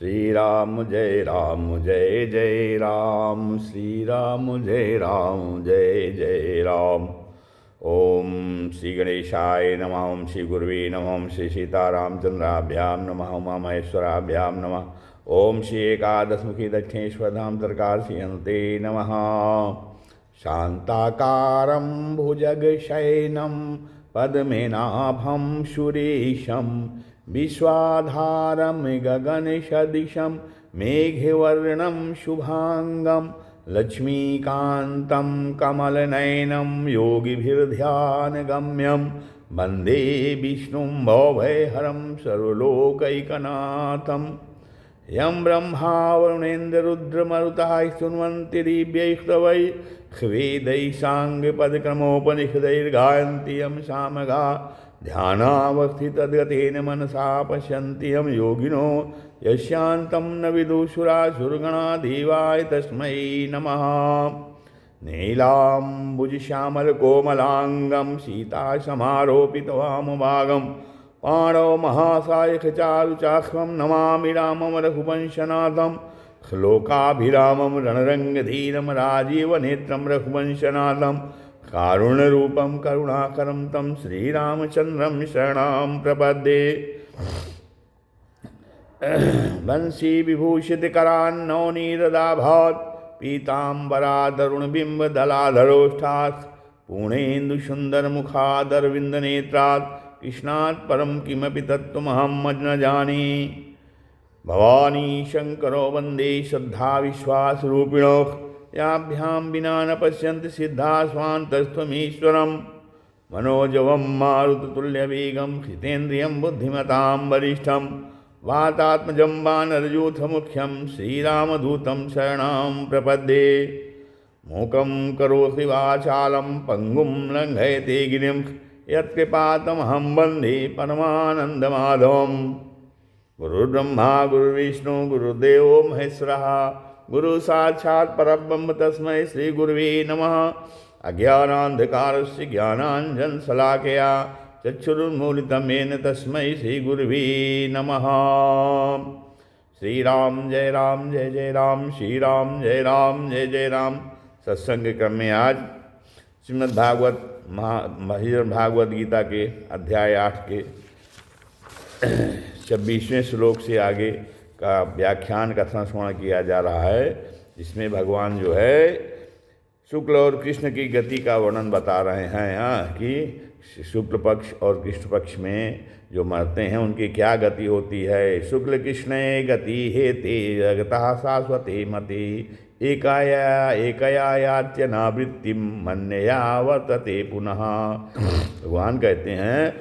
श्री राम जय जय राम, श्री राम जय जय राम। ओम श्री गणेशाय नमः, ओम श्री गुरुवे नमः, ओम श्री सीतारामचंद्राभ्याम नमः, उमा महेश्वराभ्याम नमः। ओम श्री एकादशमुखी दक्षिणेश्वर धाम सरकारसी हनुते नमः। शांताकारं भुजगशयनं पद्मनाभं सुरेशं विश्वाधारं गगनसदृशं मेघवर्णं शुभांगं लक्ष्मीकान्तं कमलनयनं योगिभिर्ध्यानगम्यं वन्दे विष्णुं भवभयहरं सर्वलोकैकनाथं। यं ब्रह्मा वरुणेन्द्ररुद्रमरुतः स्तुवन्ति दिव्यैस्तवैः वेदैः साङ्गपदक्रमोपनिषदैर्गायन्ति यं सामगा ध्यानावस्थितद्गतेन मनसा पश्यन्ति यं योगिनो यस्यान्तं न विदुषुरासुरगणा देवाय तस्मै नमः। नीलाम्बुजश्यामलकोमलाङ्गं सीतासमारोपितवामभागं पाणौ महासायकचारुचाक्ष्मं नमामि रामं रघुवंशनाथं। श्लोकाभिरामं रणरङ्गधीरं राजीवनेत्रं रघुवंशनाथं। कारुण्यरूपं करुणाकरं तं श्रीरामचन्द्रं शरणं प्रपद्ये। वंशी विभूषितकरान्नवनीरदाभात् पीताम्बरादरुणबिम्बदलाधरोष्ठात् पूर्णेन्दुसुन्दरमुखादरविन्दनेत्रात् कृष्णात् परं किमपि तत्त्वमहं न जाने। भवानी शंकरो वन्दे श्रद्धाविश्वासरूपिणो याभ्यां विना न पश्यन्ति सिद्धा स्वान्तस्त्वमीश्वरम्। मनोजवं मारुततुल्यवेगं हितेन्द्रियं बुद्धिमतां वरिष्ठं वातात्मजं वानरयूथमुख्यं श्रीरामदूतं शरणं प्रपद्ये। मूकं करोति वाचालं पङ्गुं लङ्घयते गिरिं यत्कृपातमहं वन्दे परमानन्दमाधवम्। गुरुर्ब्रह्मा गुरुर्विष्णु गुरुर्देवो महेश्वरः गुरु साक्षात् परब्रह्म तस्मै श्री गुरुवे नमः। अज्ञानान्धकारस्य ज्ञानाञ्जनशलाकया चक्षुरुन्मीलितं येन तस्मै श्री गुरुवे नमः। श्री राम जय राम, श्री राम जय जय राम। सत्संग क्रम में आज श्रीमद्भागवत भागवत गीता के अध्याय 8 के 26वें श्लोक से आगे का व्याख्यान कथन स्मरण किया जा रहा है, जिसमें भगवान जो है शुक्ल और कृष्ण की गति का वर्णन बता रहे हैं कि शुक्ल पक्ष और कृष्ण पक्ष में जो मरते हैं उनकी क्या गति होती है। शुक्ल कृष्ण गति हेते जगतः शाश्वते मते एकया यात्यनावृत्तिम मन्यया वर्तते पुनः। भगवान कहते हैं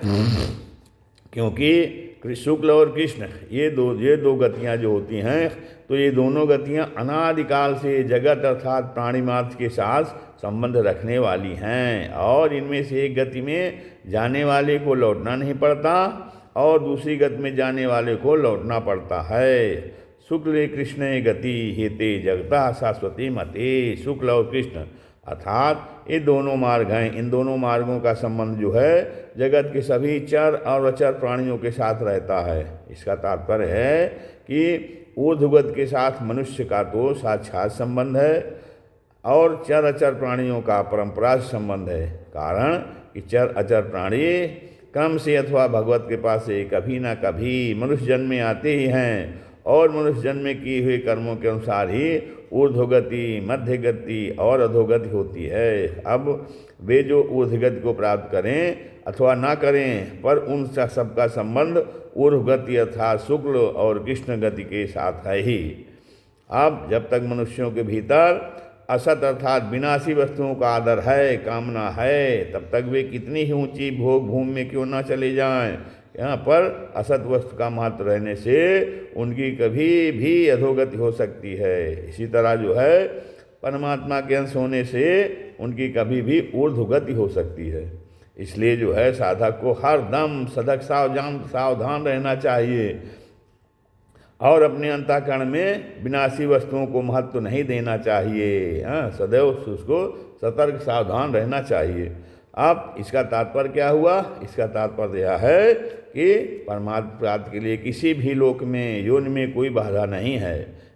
क्योंकि शुक्ल और कृष्ण ये दो गतियाँ जो होती हैं, तो ये दोनों गतियाँ अनादिकाल से जगत अर्थात प्राणी मात्र के साथ संबंध रखने वाली हैं, और इनमें से एक गति में जाने वाले को लौटना नहीं पड़ता और दूसरी गति में जाने वाले को लौटना पड़ता है। शुक्ल कृष्ण गति हेते जगता शाश्वती मते। शुक्ल और कृष्ण अर्थात ये दोनों मार्ग हैं, इन दोनों मार्गों का संबंध जो है जगत के सभी चर और अचर प्राणियों के साथ रहता है। इसका तात्पर्य है कि ऊर्ध्वगत के साथ मनुष्य का तो साक्षात संबंध है और चर अचर प्राणियों का परंपरा से संबंध है। कारण कि चर अचर प्राणी क्रम से अथवा भगवत कृपा से कभी ना कभी मनुष्य जन्म में आते ही हैं, और मनुष्य जन्म में किए हुए कर्मों के अनुसार ही ऊर्ध्वगति, मध्य गति और अधोगति होती है। अब वे जो ऊर्ध्वगति को प्राप्त करें अथवा ना करें, पर उन सबका संबंध ऊर्ध्वगति अर्थात शुक्ल और कृष्ण गति के साथ है ही। अब जब तक मनुष्यों के भीतर असत अर्थात विनाशी वस्तुओं का आदर है, कामना है, तब तक वे कितनी ही ऊंची भोग भूमि में क्यों ना चले जाएं, यहाँ पर असत वस्तु का महत्व रहने से उनकी कभी भी अधोगति हो सकती है। इसी तरह जो है परमात्मा के अंश होने से उनकी कभी भी ऊर्ध्वगति हो सकती है। इसलिए जो है साधक को हर दम सधक सावधान रहना चाहिए और अपने अंतःकरण में विनाशी वस्तुओं को महत्व नहीं देना चाहिए। सदैव उसको सतर्क सावधान रहना चाहिए। अब इसका तात्पर्य क्या हुआ? इसका तात्पर्य यह है कि परमात्मा प्राप्ति के लिए किसी भी लोक में योनि में कोई बाधा नहीं है।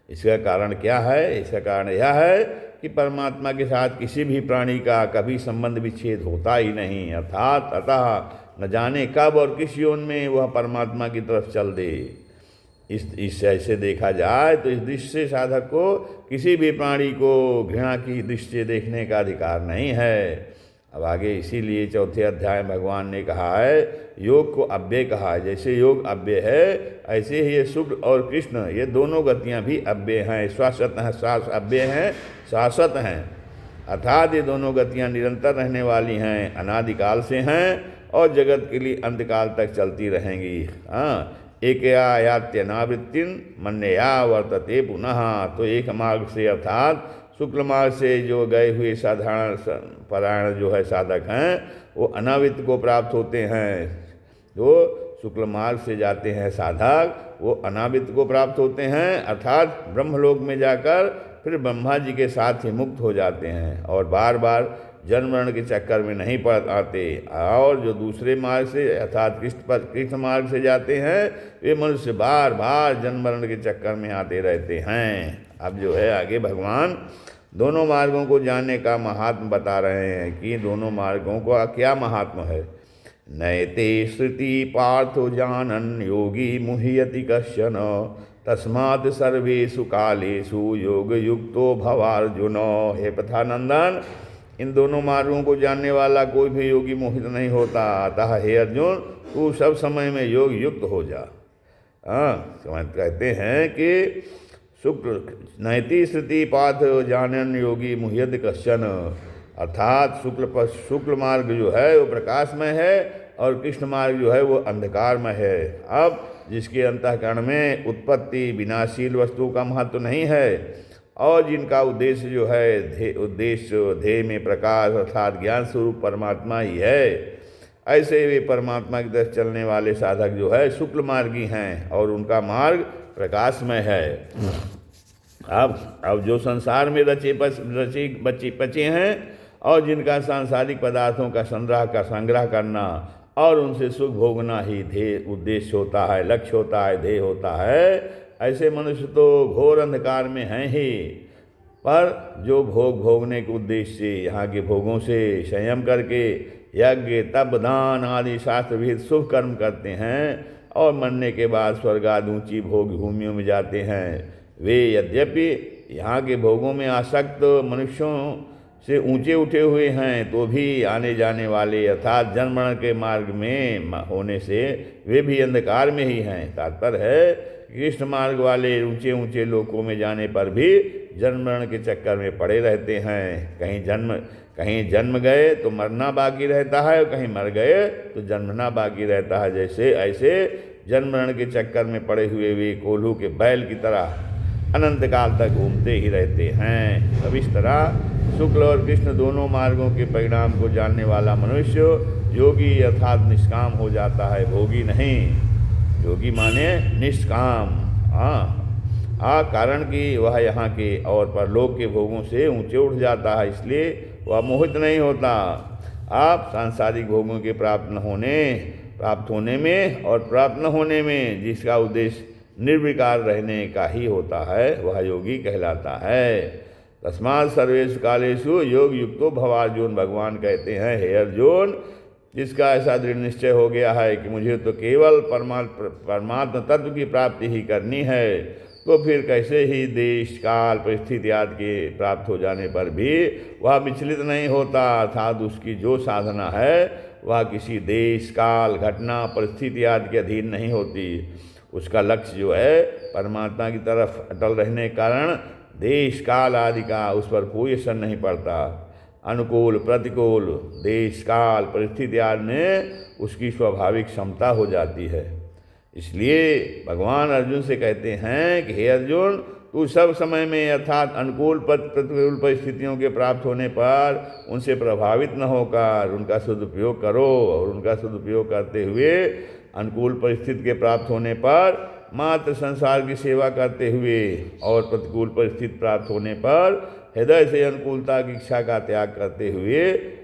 इसका कारण क्या है? इसका कारण यह है कि परमात्मा के साथ किसी भी प्राणी का कभी संबंध विच्छेद होता ही नहीं, अर्थात अतः न जाने कब और किस योनि में वह परमात्मा की तरफ चल दे। इस ऐसे देखा जाए तो इस दृष्टि से साधक को किसी भी प्राणी को घृणा की दृष्टि से देखने का अधिकार नहीं है। अब आगे इसीलिए चौथे अध्याय में भगवान ने कहा है, योग को अव्यय कहा है। जैसे योग अव्यय है, ऐसे ही ये शुक्ल और कृष्ण ये दोनों गतियां भी अव्यय हैं, शाश्वत हैं, अव्यय हैं, शाश्वत हैं। अर्थात ये दोनों गतियां निरंतर रहने वाली हैं, अनादिकाल से हैं और जगत के लिए अंतकाल तक चलती रहेंगी। हाँ, एकया यात्यनावृत्तिन मन्यया वर्तते पुनः। तो एक मार्ग से अर्थात शुक्ल मार्ग से जो गए हुए साधारण परायण जो है साधक हैं, वो अनावृत्ति को प्राप्त होते हैं। जो शुक्ल मार्ग से जाते हैं साधक, वो अनावृत्ति को प्राप्त होते हैं, अर्थात ब्रह्मलोक में जाकर फिर ब्रह्मा जी के साथ ही मुक्त हो जाते हैं और बार बार जन्म मरण के चक्कर में नहीं पड़ आते। और जो दूसरे मार्ग से अर्थात कृष्ण मार्ग से जाते हैं, वे मनुष्य बार बार जन्म मरण के चक्कर में आते रहते हैं। अब जो है आगे भगवान दोनों मार्गों को जानने का महात्म बता रहे हैं कि दोनों मार्गों का क्या महात्म है। नैते श्रुति पार्थो जानन योगी मुह्यति कश्चन तस्मात् सर्वेषु कालेषु योग युक्तो भवार्जुन। हे पथानंदन, इन दोनों मार्गों को जानने वाला कोई भी योगी मोहित नहीं होता। अतः हे अर्जुन, तू सब समय में योग युक्त हो जा। कहते हैं कि शुक्ल नैति श्रुति पाथ जानन योगी मुह्यत कश्चन, अर्थात शुक्ल मार्ग जो है वो प्रकाशमय है और कृष्ण मार्ग जो है वो अंधकारमय है। अब जिसके अंतःकरण में उत्पत्ति विनाशील वस्तुओं का महत्व नहीं है और जिनका उद्देश्य जो है उद्देश्य ध्येय में प्रकाश अर्थात ज्ञान स्वरूप परमात्मा ही है, ऐसे वे परमात्मा की तरफ चलने वाले साधक जो है शुक्ल मार्गी हैं और उनका मार्ग प्रकाशमय है। अब जो संसार में बचे हैं और जिनका सांसारिक पदार्थों का संग्रह करना और उनसे सुख भोगना ही ध्येय उद्देश्य होता है, लक्ष्य होता है, ध्येय होता है, ऐसे मनुष्य तो घोर अंधकार में हैं ही। पर जो भोगने के उद्देश्य से यहाँ के भोगों से संयम करके यज्ञ तप दान आदि शास्त्र विहित शुभ कर्म करते हैं और मरने के बाद स्वर्ग आदि ऊँची भोग भूमियों में जाते हैं, वे यद्यपि यहाँ के भोगों में आसक्त मनुष्यों से ऊंचे उठे हुए हैं, तो भी आने जाने वाले अर्थात जन्म मरण के मार्ग में होने से वे भी अंधकार में ही हैं। तात्पर्य है कृष्ण मार्ग वाले ऊंचे ऊंचे लोकों में जाने पर भी जन्म मरण के चक्कर में पड़े रहते हैं। कहीं जन्म गए तो मरना बाकी रहता है और कहीं मर गए तो जन्मना बाकी रहता है। जैसे ऐसे जन्म मरण के चक्कर में पड़े हुए वे कोल्हू के बैल की तरह अनंत काल तक घूमते ही रहते हैं। अब इस तरह शुक्ल और कृष्ण दोनों मार्गों के परिणाम को जानने वाला मनुष्य योगी अर्थात निष्काम हो जाता है, भोगी नहीं। योगी माने निष्काम। कारण कि वह यहाँ के और परलोक के भोगों से ऊंचे उठ जाता है, इसलिए वह मोहित नहीं होता। आप सांसारिक भोगों के प्राप्त होने में और प्राप्त न होने में जिसका उद्देश्य निर्विकार रहने का ही होता है, वह योगी कहलाता है। तस्मात् सर्वेषु कालेषु योग युक्तो भवार्जुन। भगवान कहते हैं, हे अर्जुन, जिसका ऐसा दृढ़ निश्चय हो गया है कि मुझे तो केवल परमात्मा तत्व की प्राप्ति ही करनी है, तो फिर कैसे ही देश काल परिस्थिति आदि के प्राप्त हो जाने पर भी वह विचलित नहीं होता। अर्थात उसकी जो साधना है वह किसी देश काल घटना परिस्थिति आदि के अधीन नहीं होती। उसका लक्ष्य जो है परमात्मा की तरफ अटल रहने के कारण देश काल आदि का उस पर कोई असर नहीं पड़ता। अनुकूल प्रतिकूल देश काल परिस्थिति आदि में उसकी स्वाभाविक क्षमता हो जाती है। इसलिए भगवान अर्जुन से कहते हैं कि हे अर्जुन, तू सब समय में अर्थात अनुकूल प्रतिकूल परिस्थितियों के प्राप्त होने पर उनसे प्रभावित न होकर उनका सदुपयोग करो और उनका सदुपयोग करते हुए अनुकूल परिस्थिति के प्राप्त होने पर मात्र संसार की सेवा करते हुए और प्रतिकूल परिस्थिति प्राप्त होने पर हृदय से अनुकूलता की इच्छा का त्याग करते हुए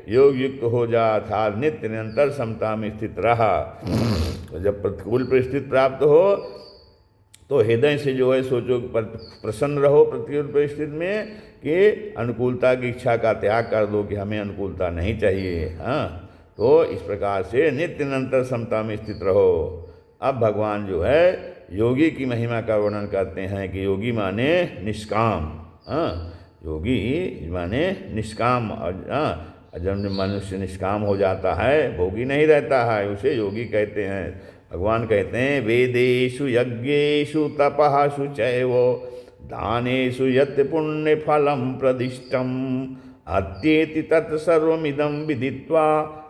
योग युक्त हो जा, अर्थात नित्य निरंतर समता में स्थित रहा। जब प्रतिकूल परिस्थिति प्राप्त हो तो हृदय से जो है सोचो प्रसन्न रहो प्रतिकूल परिस्थिति में, कि अनुकूलता की इच्छा का त्याग कर दो कि हमें अनुकूलता नहीं चाहिए। हाँ, तो इस प्रकार से नित्य निरंतर समता में स्थित रहो। अब भगवान जो है योगी की महिमा का वर्णन करते हैं कि योगी माने निष्काम। हाँ, योगी माने निष्काम। हाँ, जब मनुष्य निष्काम हो जाता है, भोगी नहीं रहता है, उसे योगी कहते हैं। भगवान कहते हैं वेदेषु यज्ञेषु तपःसु चैव दानेषु यत् पुण्य फलम प्रदिष्टम अत्येति तत्सर्वमिदं विदित्वा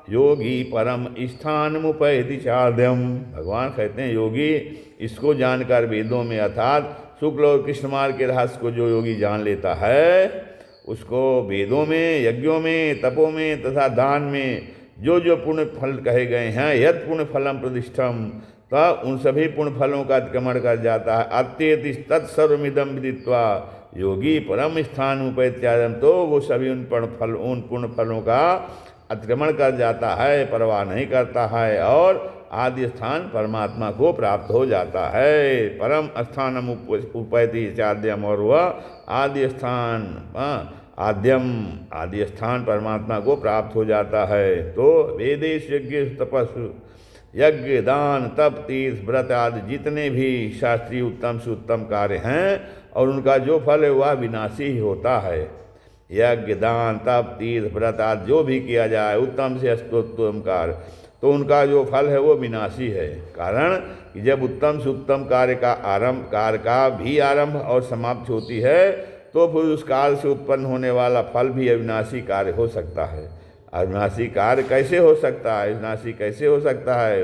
योगी परम स्थानमुपैति चाद्यम। भगवान कहते हैं योगी इसको जानकर वेदों में अर्थात शुक्ल और कृष्ण मार्ग के रहस्य को जो योगी जान लेता है, उसको वेदों में, यज्ञों में, तपों में तथा दान में जो जो पुण्य फल कहे गए हैं, यद पुण्य फलम प्रतिष्ठम, तो उन सभी पुण्य फलों का अतिक्रमण कर जाता है। अत्येति तत्सर्वमिदं विदित्वा योगी परम स्थान उपैत्यादम, तो वो सभी उन पुण्य फलों का अतिक्रमण कर जाता है, परवाह नहीं करता है और आदि स्थान परमात्मा को प्राप्त हो जाता है। परम स्थानम उपैति चाद्यम, और वह आदि स्थान आद्यम आदि स्थान परमात्मा को प्राप्त हो जाता है। तो वेदेश यज्ञ तपस्ु यज्ञ दान तप तीर्थ व्रत आदि जितने भी शास्त्रीय उत्तम से उत्तम कार्य हैं और उनका जो फल है वह विनाशी ही होता है। यज्ञ दान तप तीर्थ व्रत आदि जो भी किया जाए उत्तम से उत्तम कार्य, तो उनका जो फल है वो विनाशी है। कारण कि जब उत्तम से उत्तम कार्य का भी आरंभ और समाप्ति होती है, तो फिर उस काल से उत्पन्न होने वाला फल भी अविनाशी कार्य हो सकता है। अविनाशी कार्य कैसे हो सकता है, अविनाशी कैसे हो सकता है?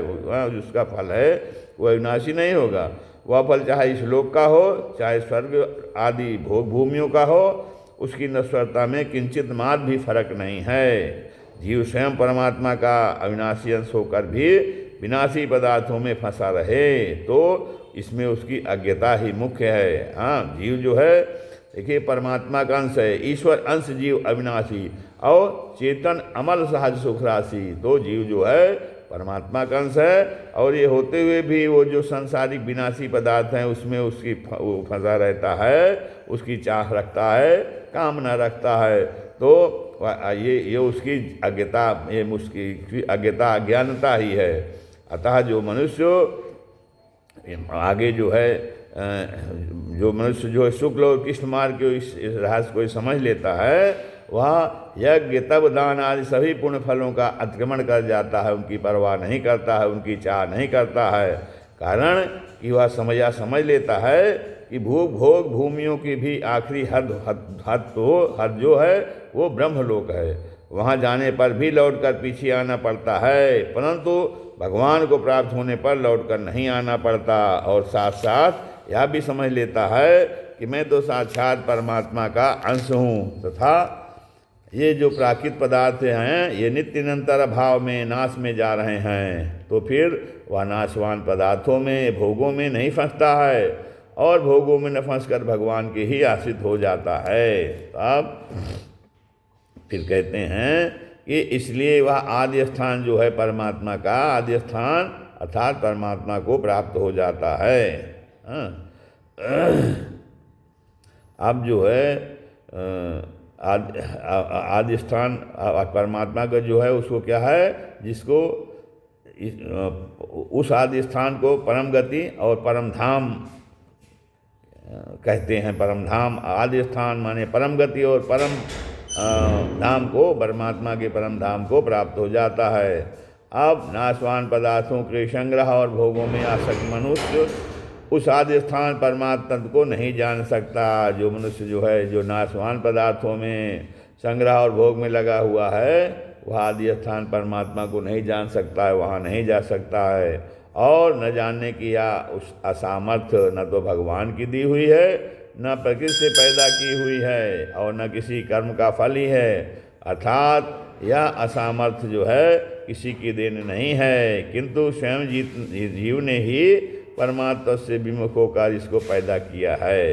जिसका फल है वो अविनाशी नहीं होगा। वह फल चाहे इस लोक का हो, चाहे स्वर्ग आदि भोग भूमियों का हो, उसकी नश्वरता में किंचित मात्र भी फर्क नहीं है। जीव स्वयं परमात्मा का अविनाशी अंश होकर भी विनाशी पदार्थों में फंसा रहे, तो इसमें उसकी अज्ञता ही मुख्य है। हाँ, जीव जो है देखिए परमात्मा का अंश है, ईश्वर अंश जीव अविनाशी और चेतन अमल सहज सुख राशि। तो जीव जो है परमात्मा का अंश है, और ये होते हुए भी वो जो सांसारिक विनाशी पदार्थ हैं उसमें उसकी वो फंसा रहता है, उसकी चाह रखता है, कामना रखता है। तो ये उसकी अज्ञता, ये उसकी अज्ञता अज्ञानता ही है। अतः जो मनुष्य आगे जो है जो मनुष्य जो है शुक्ल और कृष्ण मार्ग के इस रहस्य को समझ लेता है, वह यज्ञ तप दान आदि सभी पुण्य फलों का अतिक्रमण कर जाता है, उनकी परवाह नहीं करता है, उनकी चाह नहीं करता है। कारण कि वह समझ लेता है कि भोग भूमियों की भी आखिरी हद जो है वो ब्रह्मलोक है। वहाँ जाने पर भी लौटकर पीछे आना पड़ता है, परंतु भगवान को प्राप्त होने पर लौटकर नहीं आना पड़ता। और साथ साथ यह भी समझ लेता है कि मैं तो साक्षात परमात्मा का अंश हूँ, तथा ये जो प्राकृत पदार्थ हैं ये नित्य निरंतर अभाव में नाश में जा रहे हैं। तो फिर वह नाशवान पदार्थों में, भोगों में नहीं फंसता है, और भोगों में न फंसकर भगवान के ही आश्रित हो जाता है। अब फिर कहते हैं कि इसलिए वह आदि स्थान जो है परमात्मा का, आदि स्थान अर्थात परमात्मा को प्राप्त हो जाता है। अब जो है आदि स्थान परमात्मा का जो है उसको क्या है, जिसको उस आदि स्थान को परम गति और परम धाम कहते हैं। परम धाम, आदि स्थान माने परम गति और परम धाम को, परमात्मा के परम धाम को प्राप्त हो जाता है। अब नाशवान पदार्थों के संग्रह और भोगों में आसक्त मनुष्य उस आदि स्थान परमात्मा तत्व को नहीं जान सकता। जो मनुष्य जो है जो नाशवान पदार्थों में संग्रह और भोग में लगा हुआ है, वह आदि स्थान परमात्मा को नहीं जान सकता है, वहाँ नहीं जा सकता है। और न जानने की या उस असामर्थ्य न तो भगवान की दी हुई है, न प्रकृति से पैदा की हुई है, और न किसी कर्म का फल ही है। अर्थात यह असामर्थ्य जो है किसी की देन नहीं है, किंतु स्वयं जीव ने ही परमात्मा से विमुख होकर इसको पैदा किया है।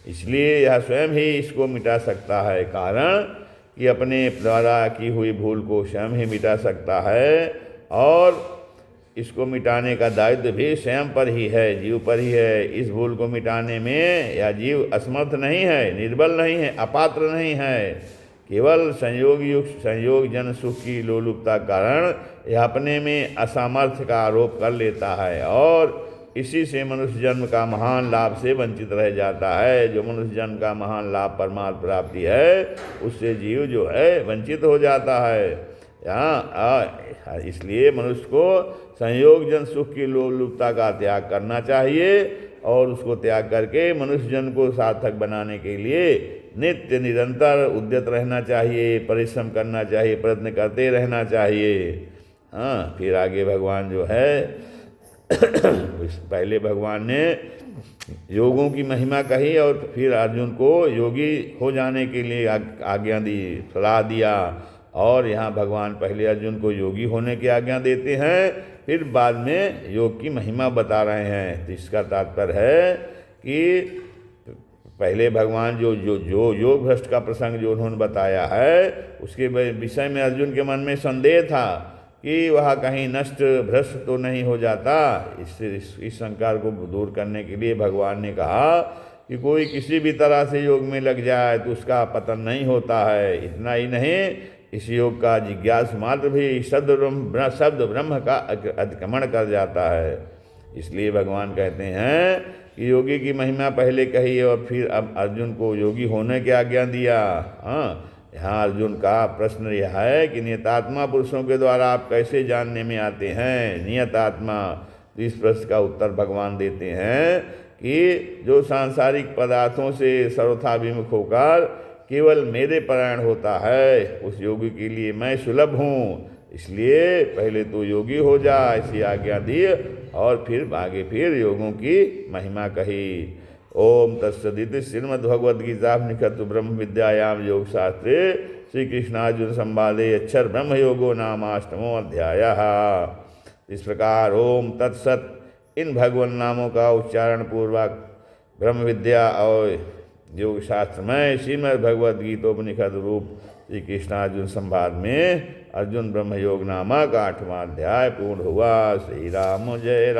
इसलिए यह स्वयं ही इसको मिटा सकता है। कारण कि अपने द्वारा की हुई भूल को स्वयं ही मिटा सकता है, और इसको मिटाने का दायित्व भी स्वयं पर ही है, जीव पर ही है। इस भूल को मिटाने में या जीव असमर्थ नहीं है, निर्बल नहीं है, अपात्र नहीं है, केवल संयोग जन सुख की लोलुपता कारण यह अपने में असामर्थ्य का आरोप कर लेता है और इसी से मनुष्य जन्म का महान लाभ से वंचित रह जाता है। जो मनुष्य जन्म का महान लाभ परमार्थ प्राप्ति है, उससे जीव जो है वंचित हो जाता है। यहाँ इसलिए मनुष्य को संयोग जन सुख की लोलुपता का त्याग करना चाहिए और उसको त्याग करके मनुष्य जन्म को सार्थक बनाने के लिए नित्य निरंतर उद्यत रहना चाहिए, परिश्रम करना चाहिए, प्रयत्न करते रहना चाहिए। हाँ, फिर आगे भगवान जो है पहले भगवान ने योगों की महिमा कही और फिर अर्जुन को योगी हो जाने के लिए आज्ञा दी, सलाह दिया। और यहाँ भगवान पहले अर्जुन को योगी होने की आज्ञा देते हैं, फिर बाद में योग की महिमा बता रहे हैं। तो इसका तात्पर्य है कि पहले भगवान जो योग भ्रष्ट का प्रसंग जो उन्होंने बताया है, उसके विषय में अर्जुन के मन में संदेह था कि वह कहीं नष्ट भ्रष्ट तो नहीं हो जाता। इस शंका को दूर करने के लिए भगवान ने कहा कि कोई किसी भी तरह से योग में लग जाए तो उसका पतन नहीं होता है। इतना ही नहीं, इस योग का जिज्ञास मात्र भी शब्द ब्रह्म का अतिक्रमण कर जाता है। इसलिए भगवान कहते हैं कि योगी की महिमा पहले कही और फिर अब अर्जुन को योगी होने की आज्ञा दिया। हाँ, यहाँ अर्जुन का प्रश्न यह है कि नियतात्मा पुरुषों के द्वारा आप कैसे जानने में आते हैं? नियतात्मा, तो इस प्रश्न का उत्तर भगवान देते हैं कि जो सांसारिक पदार्थों से सर्वथा विमुख होकर केवल मेरे परायण होता है, उस योगी के लिए मैं सुलभ हूँ। इसलिए पहले तो योगी हो जा, ऐसी आज्ञा दी और फिर आगे फिर योगों की महिमा कही। ओम तत्सदिति श्रीमद्भगवद्गीता निखत ब्रह्म विद्यायाम योग शास्त्रे श्री कृष्णार्जुन संवादे अक्षर ब्रह्म योगो नामाष्टमो अध्यायः। इस प्रकार ओम तत्सत इन भगवान नामों का उच्चारण पूर्वक ब्रह्म विद्या और योग शास्त्र में श्रीमद् भगवद्गीतोपनिषद रूप श्री कृष्णार्जुन संवाद में अर्जुन ब्रह्म योग नामक 8वां अध्याय पूर्ण हुआ। श्री राम जय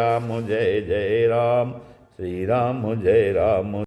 जय राम, श्री राम जय राम।